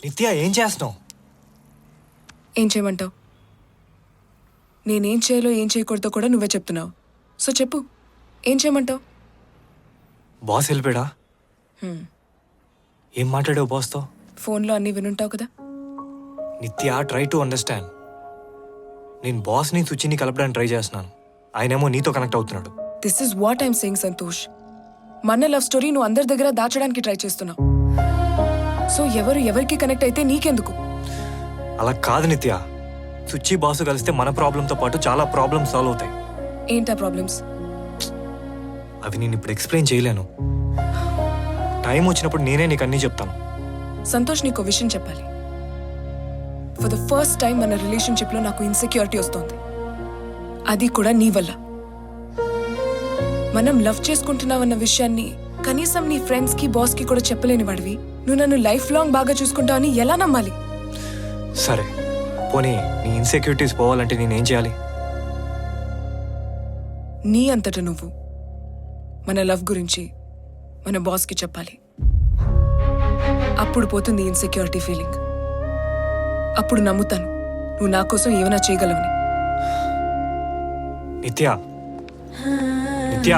నిత్య ఏం చేస్తున్నావు? ఏం చేయమంటావు? నేనేం చేయాలో ఏం చేయకూడదో కూడా నువ్వే చెప్తున్నావు. సో చెప్పు, ఏం చేయమంటావు? బాస్ వెళ్ళిపోయాడా? ఏం మాట్లాడావు బాస్తో? ఫోన్లో అన్నీ వినుంటావు కదా. నిత్య ట్రై టు అండర్స్టాండ్. నేను బాస్ని సుచిని కలపడానికి ట్రై చేస్తున్నాను. ఆయనేమో నీతో కనెక్ట్ అవుతున్నాడు. This is what I'm saying Santosh. మన లవ్ స్టోరీ నువ్వు అందరి దగ్గర దాచడానికి ట్రై చేస్తున్నావు. సో ఎవరికి కనెక్ట్ అయితే నీకెందుకు? అలా కాదు నిత్య. సుచి బాసు కలిస్తే మన ప్రాబ్లంతో పాటు చాలా ప్రాబ్లమ్స్ సాల్వ్ అవుతాయి. ఏంటా ప్రాబ్లమ్స్? అవి నేను ఇప్పుడు ఎక్స్ప్లెయిన్ చేయలేను. టైం వచ్చినప్పుడు నేనే నీకు అన్నీ చెప్తాను. సంతోష్, నీకు విషయం చెప్పాలి. ఫర్ ద ఫస్ట్ టైం మన రిలేషన్షిప్లో నాకు ఇన్సెక్యూరిటీ వస్తుంది. అది కూడా నీ వల్ల. మనం లవ్ చేసుకుంటున్నావన్న విషయాన్ని కనీసం నీ ఫ్రెండ్స్కి బాస్కి కూడా చెప్పలేని వాడివి నువ్వు నన్ను లైఫ్ లాంగ్ బాగా చూసుకుంటావని ఎలా నమ్మాలి? సరే పోనీ నీ ఇన్సెక్యూరిటీస్ పోవాలంటే నేనేం చేయాలి? నీ అంతట నువ్వు మన లవ్ గురించి మన బాస్కి చెప్పాలి. అప్పుడు పోతుంది ఇన్సెక్యూరిటీ ఫీలింగ్. అప్పుడు నమ్ముతాను నువ్వు నా కోసం ఏమైనా చేయగలవని. నిత్య నిత్య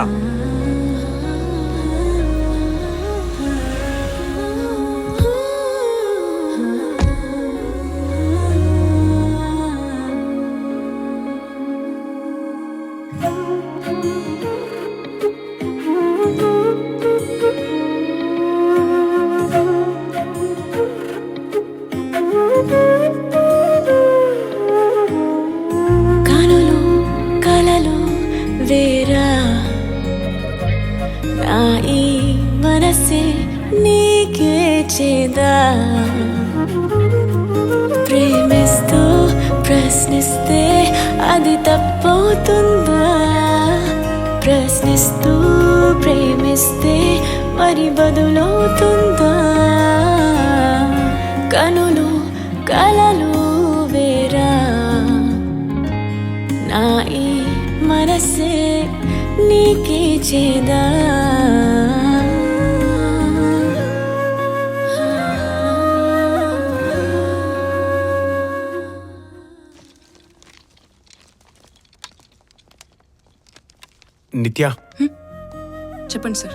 ప్రేమిస్తూ ప్రశ్నిస్తే అది తప్పవుతుందా? ప్రశ్నిస్తూ ప్రేమిస్తే మరి బదులవుతుందా? కనులు కలలు వేరా, నా ఈ మనసే నీకే చేదా? నిత్య చెప్పండి సార్.